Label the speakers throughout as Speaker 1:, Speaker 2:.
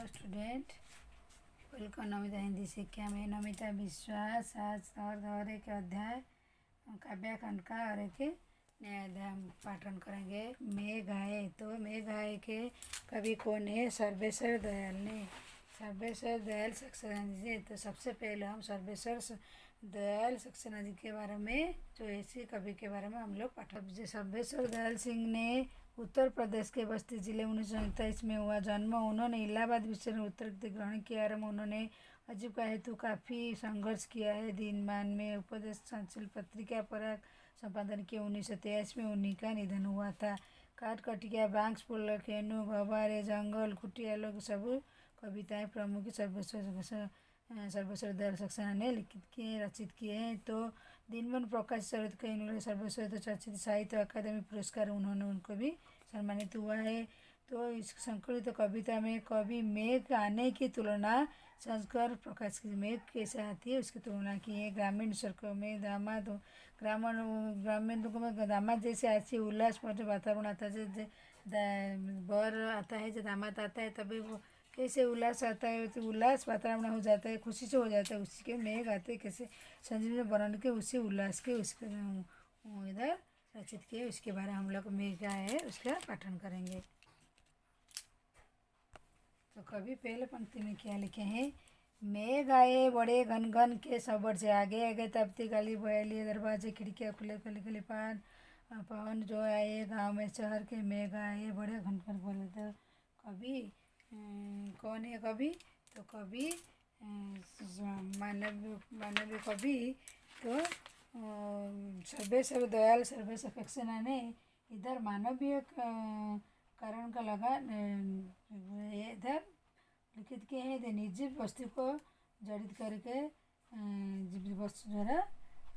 Speaker 1: Hello student, welcome Namita Hindi शिक्षा में। नमिता विश्वास आज और एक अध्याय काव्याखंड का और एक नया अध्याय हम पाठन करेंगे। मेघ आए। तो मेघ आए के कवि कौन है? सर्वेश्वर दयाल ने। सर्वेश्वर दयाल सक्सेना जी। तो सबसे पहले हम सर्वेश्वर दयाल सक्सेना जी के बारे में, जो ऐसे कवि के बारे में हम लोग पाठन। सर्वेश्वर दयाल सिंह ने उत्तर प्रदेश के बस्ती जिले 1947 में हुआ जन्म। उन्होंने इलाहाबाद विश्वविद्यालय में उत्तराधिकारी ग्रहण किया और उन्होंने आजीविका हेतु काफ़ी संघर्ष किया है। दिनमान में उपदेशशील पत्रिका पर संपादन किए। 1923 में उन्हीं का निधन हुआ था। काट कटिया, बांस फूल, खेनू, भवारे, जंगल, कुटिया लोग सब कविताएं प्रमुख सर्वेश्वर दयाल सक्सेना ने लिखित किए, रचित किए हैं। तो दिनबंधु प्रकाश सहित कई उन्होंने सर्वश्रेष्ठ चर्चित साहित्य अकादमी पुरस्कार उन्होंने उनको भी सम्मानित हुआ है। तो इस संकलित कविता में कवि मेघ आने की तुलना संस्कार प्रकाश की मेघ कैसे आती है उसकी तुलना की है। ग्रामीण सड़कों में दामाद ग्रामीण लोगों में दामाद जैसे ऐसे उल्लास वातावरण आता है। बर आता है, जब दामाद आता है तभी वो कैसे उल्लास आता है, तो उल्लास वातावरण हो जाता है, खुशी से हो जाता है। उसी के मेघ आते कैसे संजीवनी बरन के उसी उल्लास के उसके इधर रचित किए, उसके बारे में हम लोग मेघ आए है उसका पाठन करेंगे। तो कवि पहले पंक्ति में क्या लिखे हैं? मेघ आए बड़े घन घन के सबर से, आगे आगे तपती गली बयाली, दरवाजे खिड़कियाँ खुले खुले खुले पवन जो आए गांव में शहर के, मेघ आए बड़े घन घन बोले। तो कवि कौन है कवि? तो कवि मानवीय कवि तो सर्वेश्वर दयाल सर्वेश्वर सक्सेना ने इधर मानवीय कारण का लगा इधर लिखित किए हैं। निर्जीव वस्तु को जड़ित करके वस्तु द्वारा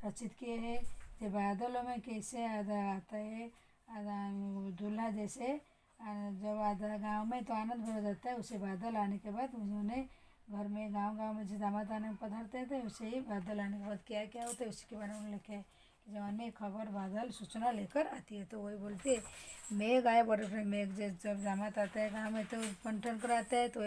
Speaker 1: रचित किए हैं। जब बादलों में कैसे आधा आता है, आधा दूल्हा जैसे जब आधा गांव में तो आनंद भर जाता है, उसे बादल आने के बाद उन्होंने घर में गांव में जिस दामाद आने में पधारते थे उसे ही बादल आने के बाद क्या क्या होता है उसके बारे में लिखे है कि जो अनेक खबर बादल सूचना लेकर आती है। तो वही बोलते हैं मेघ आया बड़े मेघ जब दामाद आता है गाँव में तो बंटन कराता है। तो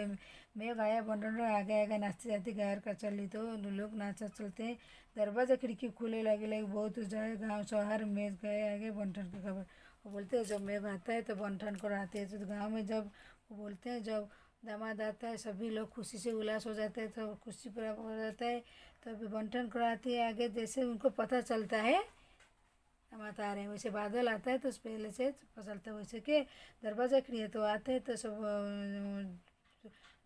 Speaker 1: मेघ आया बंटन आगे आगे नाचते जाते गायर का चली, तो लोग नाचा चलते हैं। दरवाजा खिड़की खुले लगे बहुत जाए गाँव शहर मेघ गए आगे बंटन की खबर। वो बोलते हैं जब मेघ आता है तो बंटन कराते हैं। तो गाँव में जब वो बोलते हैं जब दामाद आता है सभी लोग खुशी से उल्लास हो जाते हैं, तो खुशी पूरा हो जाता है। तो अभी बंटन कराती है आगे, जैसे उनको पता चलता है दामाद आ रहे हैं, वैसे बादल आता है तो पहले से पता चलता है। वैसे कि दरवाज़ा खिड़की तो आते हैं तो सब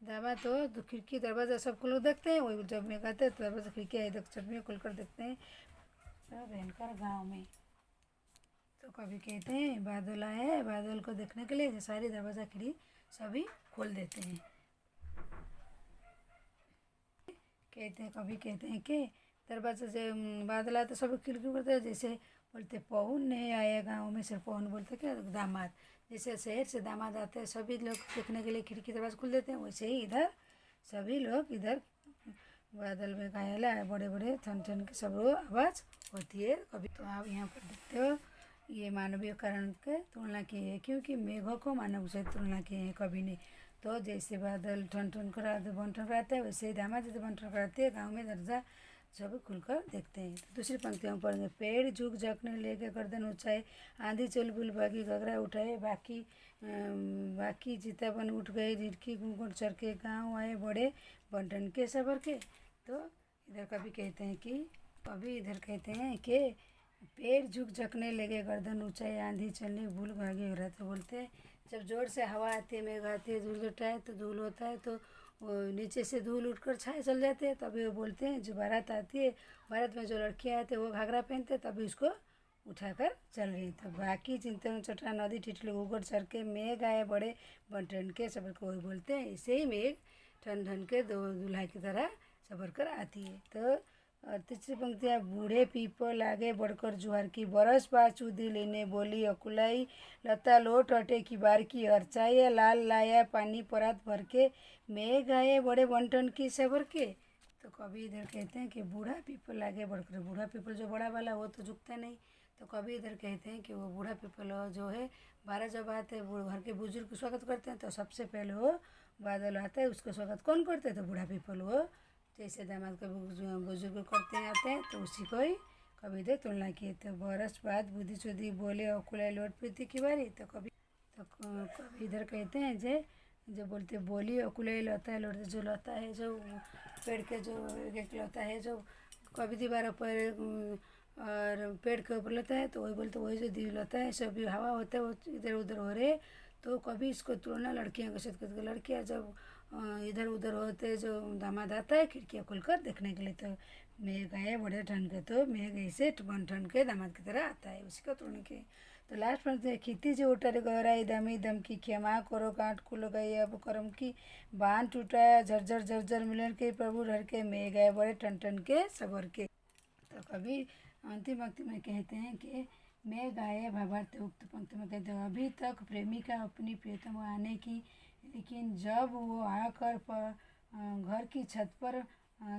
Speaker 1: दामाद तो खिड़की दरवाज़ा सब लोग देखते हैं। वही जब मेघ आते हैं तो दरवाज़ा खिड़की इधर सब में खुल कर देखते हैं भयंकर गाँव में। तो कभी कहते हैं बादल आए हैं, बादल को देखने के लिए सारी दरवाज़ा खिड़की सभी खोल देते हैं। कहते हैं कभी कहते हैं कि दरवाजा से बादल आए तो सब खिड़की करते हैं। जैसे बोलते पहुन नहीं आए गाँव में, सिर्फ पहुन बोलते क्या दामाद, जैसे शहर से दामाद आते हैं सभी लोग देखने के लिए खिड़की दरवाजा खोल देते हैं, वैसे ही इधर सभी लोग इधर बादल में घायल आए बड़े बड़े ठन ठन की सब आवाज़ होती है कभी। तो आप यहाँ पर देखते हो ये मानवीय कारण के तुलना की है, क्योंकि मेघों को मानव से तुलना की है कवि ने। तो जैसे बादल ठन ठन बंटन कराते हैं वैसे ही दामाद जैसे बंटन कराते हैं गाँव में दर्जा सब खुलकर देखते हैं। तो दूसरी पंक्ति हम पढ़ेंगे। पेड़ झुक झकने लेके गर्दन ऊंचाए, आंधी चल बुल भागी घगरा उठाए, बाकी चितावन उठ गए, झिड़की घूंघट चढ़ के गाँव आए बड़े बंटन के सबर के। तो इधर कभी कहते हैं कि पेड़ झुक झकने लगे गर्दन ऊंचाई, आंधी चलने भूल भागे हो रहा। तो बोलते हैं जब जोर से हवा आती है, मेघ आती है, धूल उठाए तो धूल होता है, तो नीचे से धूल उठकर छाए चल जाते हैं। तभी वो बोलते हैं जो बारात आती है, बारात में जो लड़कियाँ आती है वो घाघरा पहनते हैं, तभी उसको उठाकर चल रही। तो बाकी चिंतन चट्टान नदी टिटले उगड़ सर के, मेघ आए बड़े बंटन के सबर को वही बोलते हैं। इसे ही मेघ ठन ठन के दो दूल्हा की तरह सबर कर आती है। तो और तीसरी पंक्तियाँ बूढ़े पीपल आगे बढ़कर जुहार की, बरस बा चूदी लेने बोली अकुलाई, लता लोट अटे की बार की हरचाया, लाल लाया पानी परात भर के, मेघ आए बड़े बंटन की सबर के। तो कभी इधर कहते हैं कि बूढ़ा पीपल आगे बढ़कर, बूढ़ा पीपल जो बड़ा वाला वो तो झुकता नहीं, तो कभी इधर कहते हैं कि वो बूढ़ा पीपल जो है 12 जब आते हैं घर के बुजुर्ग स्वागत करते हैं तो सबसे पहले वो बादल आता है उसको स्वागत कौन करते हैं? तो बूढ़ा पीपल वो जैसे दामाद के बुजुर्ग करते हैं आते हैं तो उसी को ही कभी इधर तुलना किए। तो बरस बाद बुद्धि चुद्धि बोले अकुलाई लौट प्रीति की बारी। तो कभी इधर कहते हैं जो बोलते बोली अकुलाई लता है लौटते जो लता है जो पेड़ के जो एक लता है जो कभी दीवार पर और पेड़ के ऊपर लता है तो वही बोलते वही जो दी लता है सब हवा होता है वो इधर उधर हो रहे। तो कभी इसको तुलना लड़कियां के साथ करते लड़कियां जब इधर उधर होते जो दामाद आता है खिड़कियाँ खोलकर देखने के लिए तो मेघ आए बड़े ठंड के तो मेघ ऐसे बन ठंड के दामाद की तरह आता है उसी का तुलना के। तो लास्ट में खिती जो उठा गहराई दमी दम की क्षमा करो गांठ खुल गई अब करम की बांध टूटा झरझर झरझर मिलन के प्रभु हर के मेघ आए बड़े ठन ठन के सबर के। तो कभी अंतिम पंक्ति में कहते हैं कि मैं गाये भावार्थ उक्त पंक्ति में कहते हैं अभी तक प्रेमिका अपनी प्रियतम आने की लेकिन जब वो आकर घर की छत पर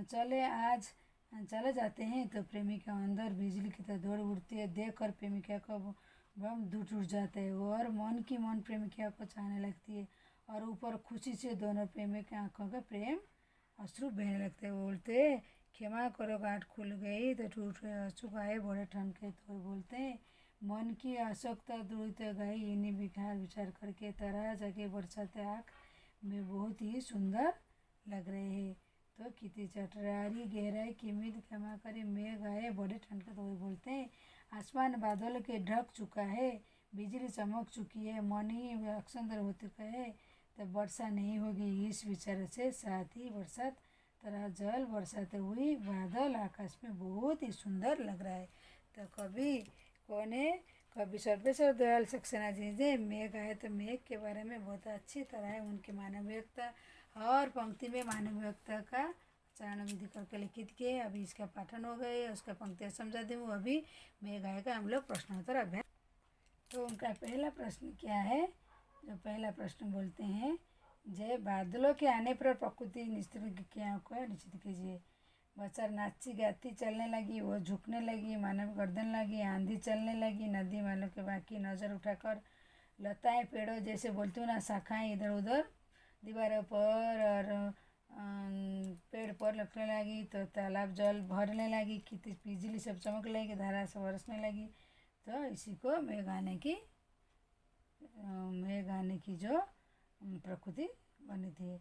Speaker 1: चले जाते हैं तो प्रेमिका अंदर बिजली की तरह दौड़ उठती है। देख कर प्रेमिका का बम टूट जाता है और मन की मन प्रेमिका को चाहने लगती है और ऊपर खुशी से दोनों प्रेमी की आंखों का प्रेम अश्रु बहने लगते हैं। बोलते क्षमा करो गांठ खुल गई तो टूट अश्रु आए बड़े ठंड के तो बोलते हैं मन की आसक्ता दूरित गई इन्हीं विचार करके तरह जगह बरसाते आँख में बहुत ही सुंदर लग रहे हैं। तो कितनी चटरारी गहराई कीमित क्षमा करे मेघ आए बड़े ठंड के तो वही बोलते हैं आसमान बादल के ढक चुका है बिजली चमक चुकी है मन ही अक्षंदर हो चुका है तो वर्षा नहीं होगी इस विचार से साथ ही बरसात तरह जल बरसाते हुए बादल आकाश में बहुत ही सुंदर लग रहा है। तो कवि सर्वेश्वर दयाल सक्सेना जी ने मेघ आए तो मेघ के बारे में बहुत अच्छी तरह उनके मानवीयता और पंक्ति में मानवीयता का चरण विधि करके लिखित किए। अभी इसका पाठन हो गए उसका पंक्तियाँ समझा दी हूँ। अभी मेघ आए का हम लोग प्रश्नोत्तर अभ्यास। तो उनका पहला प्रश्न क्या है? जो पहला प्रश्न बोलते हैं जय बादलों के आने पर प्रकृति निश्चित क्रियाओं को निश्चित कीजिए। बच्चा नाची गाती चलने लगी वो झुकने लगी मानव गर्दन लगी आंधी चलने लगी नदी मानव के बाकी नज़र उठाकर लताएं पेड़ों जैसे बोलती हूँ ना शाखाएं इधर उधर दीवारों पर और पेड़ पर लगने लगी। तो तालाब जल भरने लगी कितनी बिजली सब चमक लगी धारा से बरसने लगी। तो इसी को मेघ आने की जो प्रकृति बनी थी।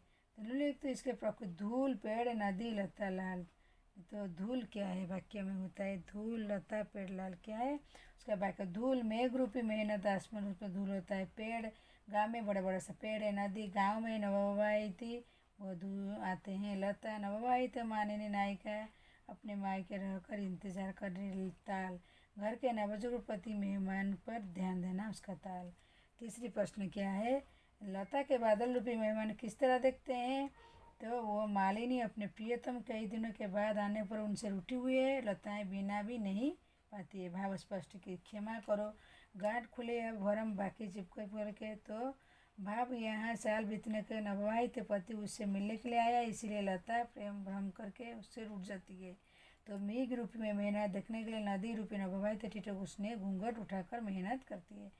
Speaker 1: तो इसके प्रकृति धूल पेड़ नदी लता लाल। तो धूल क्या है वाक्य में होता है धूल लता पेड़ लाल क्या है उसका वाक्य धूल मेघ रूपी मेहनत आसमान रूप में धूल होता है। पेड़ गाँव में बड़ा बड़ा सा पेड़ है नदी गाँव में नवविवाहिती वो धूल आते हैं। लता नवविवाहित माननीय नायिका अपने मायके रहकर इंतजार कर रही ताल घर के नवजुग पति मेहमान पर ध्यान देना उसका ताल। तीसरी प्रश्न क्या है लता के बादल रूपी मेहमान किस तरह देखते हैं? तो वो मालिनी अपने प्रियतम कई दिनों के बाद आने पर उनसे रूठी हुई है लताएं बिना भी नहीं पाती है। भाव स्पष्ट की क्षमा करो गांठ खुले अब भरम बाकी चिपके करके। तो भाव यहाँ साल बीतने के नवविवाहित पति उससे मिलने के लिए आया इसलिए लता प्रेम भ्रम करके उससे रूठ जाती है। तो मेघ रूपी में मेहनत देखने के लिए नदी रूपी नवविवाहित टिटक उसने घूंघट उठाकर मेहनत करती है।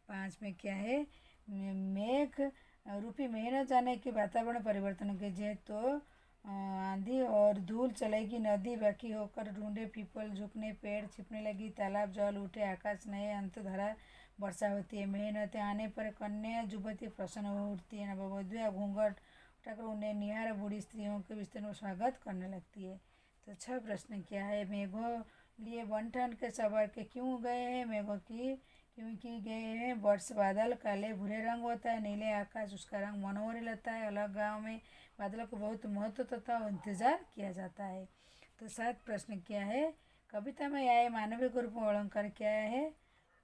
Speaker 1: 5 में क्या है मेघ रूपी मेहनत जाने के वातावरण परिवर्तन कीजिए। तो आंधी और धूल चलेगी नदी बाकी होकर ढूंढे पीपल झुकने पेड़ छिपने लगी तालाब जल उठे आकाश नए अंत धरा वर्षा होती है। मेहनत आने पर कन्या युवती प्रसन्न हो उठती है नववधुआ घूंघट उठाकर उन्हें निहार बूढ़ी स्त्रियों के बिस्तर में स्वागत करने लगती है। तो 6 प्रश्न क्या है मेघों लिए बन के सबर के क्यों गए हैं मेघों की क्योंकि गए हैं वर्ष बादल काले भूरे रंग होता है नीले आकाश उसका रंग मनोहर लगता है। अलग गांव में बादलों को बहुत महत्व तथा इंतजार किया जाता है। तो 7 प्रश्न क्या है कविता में आए मानवीय रूप में अलंकार क्या है?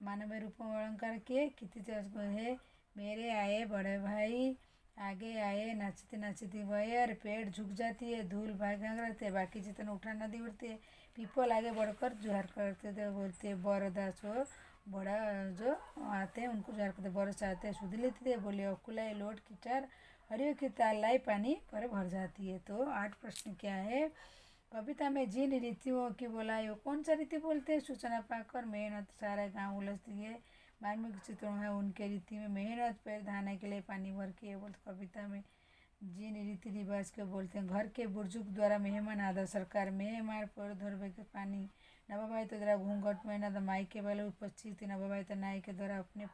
Speaker 1: मानवीय रूप में अलंकार के कितने है मेरे आए बड़े भाई आगे आए नाचते नाचती वयर पेड़ झुक जाती है धूल भाग रहते बाकी जितने उठा नदी उठती है पीपल आगे बढ़कर जुहार करते थे बोलते बरदास हो बड़ा जो आते हैं उनको जुहार करते बरस आते हैं सुध लेते थे बोले अकुलाई लोट कीचड़ हरियो की ताल लाई पानी पर भर जाती है। तो 8 प्रश्न क्या है कविता में जिन रीतियों की बोलाई वो कौन सा रीति बोलते हैं? सूचना पाकर मेहनत सारा गाँव उलझती है मार्मिक चित्रों है उनके रीति में मेहनत पैर धाने के लिए पानी भर के बोलते कविता में जिन रीति रिवाज को बोलते हैं। घर के बुजुर्ग द्वारा मेहमान आदर सत्कार मेहमान पर धरबे के पानी नवविवाहित द्वारा घूंघट में न माई के वाले उपस्थित नवविवाहित नाई के द्वारा अपने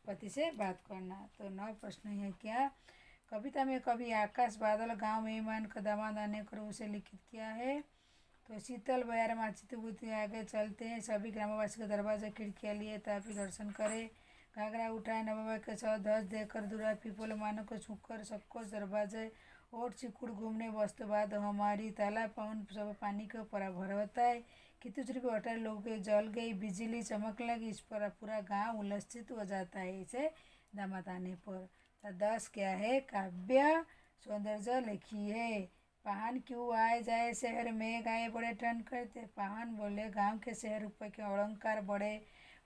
Speaker 1: पति से बात करना। तो 9 प्रश्न है क्या। कविता में कभी आकाश बादल गांव मेहमान का दामाद आने कर उसे लिखित किया है। तो शीतल बयार माचित बुद्धि आगे चलते हैं सभी ग्रामवासी के दरवाजे खिड़कियाँ लिए ताकि दर्शन करे। घाघरा उठाए नवविवाहित के साथ ध्वज देकर दूरा पीपल मानो को छूकर सबको दरवाजे और चिकुड़ घूमने वस्तु बाद हमारी ताला पवन सब पानी के ऊपर भर होता है। कितुचरी को हटाए लोगों के जल गई बिजली चमक लगी इस पर पूरा गांव उल्लसित हो जाता है इसे दामाद आने पर। तो 10 क्या है। काव्य सौंदर्य लिखी है। पाहन क्यों आए जाए शहर में गाए बड़े ठंड करते। पाहन बोले गांव के शहर ऊपर के अलंकार बड़े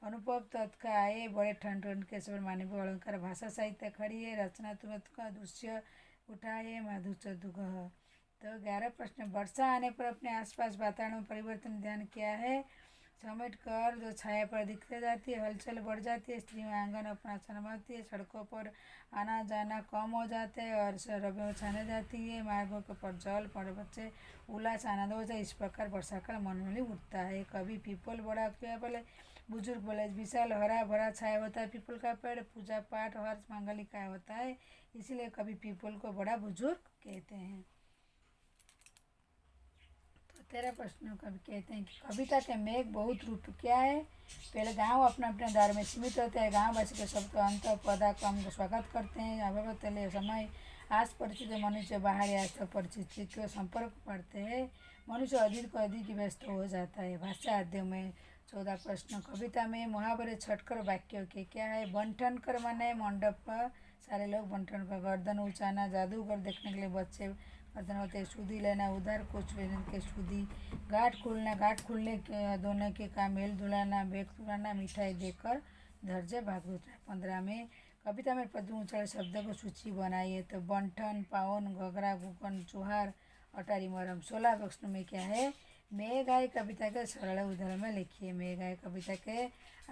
Speaker 1: अनुभव तत्का आए बड़े ठंड के सब मानवीय अलंकार भाषा साहित्य खड़ी है रचनात्मक का दृश्य उठाए माधुर्य दुख। तो 11 प्रश्न। वर्षा आने पर अपने आसपास वातावरण में परिवर्तन ध्यान क्या है। समेट कर जो छाया पर दिखते जाती है हलचल बढ़ जाती है स्त्री आंगन अपना शर्माती है सड़कों पर आना जाना कम हो जाता है और शराबें छाने जाती है मार्गों के पर जल पर बच्चे उल्लास आनंद हो जाए इस प्रकार वर्षा का मन में उठता है। कभी पीपल बड़ा क्या बोले बुजुर्ग बोले विशाल हरा भरा छाया होता है पीपल का पेड़ पूजा पाठ हर्ष मांगलिक का होता है इसीलिए कभी पीपल को बड़ा बुजुर्ग कहते हैं। तो 13 प्रश्न कभी कहते हैं कि कविता के मेघ बहुत रूप क्या है। पहले गांव अपने अपने द्वार में सीमित होते हैं गांव वासी के शब्द अंत पदा कम स्वागत करते हैं अभवत समय आस परिस्थिति मनुष्य बाहर आस परिस्थिति के संपर्क पड़ते हैं मनुष्य अधिक को अधिक व्यस्त हो जाता है। भाषा आद्य में 14 प्रश्न। कविता में मुहावरे छटकर वाक्य के क्या है। बंटन कर माने मंडप पर सारे लोग बंटन कर गर्दन उचाना जादूगर देखने के लिए बच्चे गर्दन होते सूदी लेना उधार कुछ लेने के सूदी गाठ खुलने के दोनों के का मेल धुलाना बेग धुलाना मिठाई देकर धैर्य भाग 15 में कविता में पद उच्चारण शब्द को सूची बनाइए। तो बंठन पावन घगरा गुकन चुहार अटारी मरम। 16 प्रश्न में क्या है। मेघ आए कविता के सरल उदाहरण में लिखिए। मेघ आए कविता के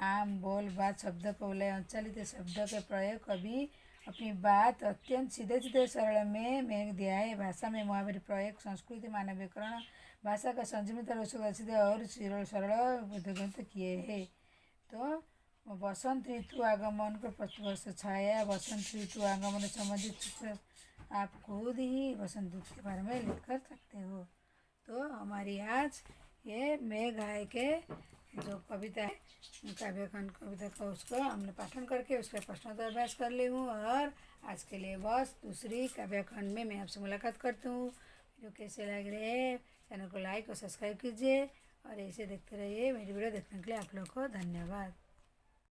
Speaker 1: आम बोल बात शब्द को बोले अंचलित शब्द के प्रयोग कभी अपनी बात अत्यंत सीधे सीधे सरल में मेघ दिया है। भाषा में मुहावरे प्रयोग संस्कृति मानवीकरण भाषा का संयमित सीधे और सरल किए हैं। तो बसंत ऋतु आगमन को प्रतिवर्ष छाया बसंत ऋतु आगमन संबंधित आप खुद ही बसंत ऋतु के बारे में लिख कर सकते हो। तो हमारी आज ये मेघ आए के जो कविता है काव्यखंड कविता का उसको हमने पाठन करके उसका प्रश्नोत्तर अभ्यास कर ली हूँ और आज के लिए बस दूसरी काव्यखंड में मैं आपसे मुलाकात करती हूँ। वीडियो कैसे लग रहे हैं चैनल को लाइक और सब्सक्राइब कीजिए और ऐसे देखते रहिए। मेरी वीडियो देखने के लिए आप लोग को धन्यवाद।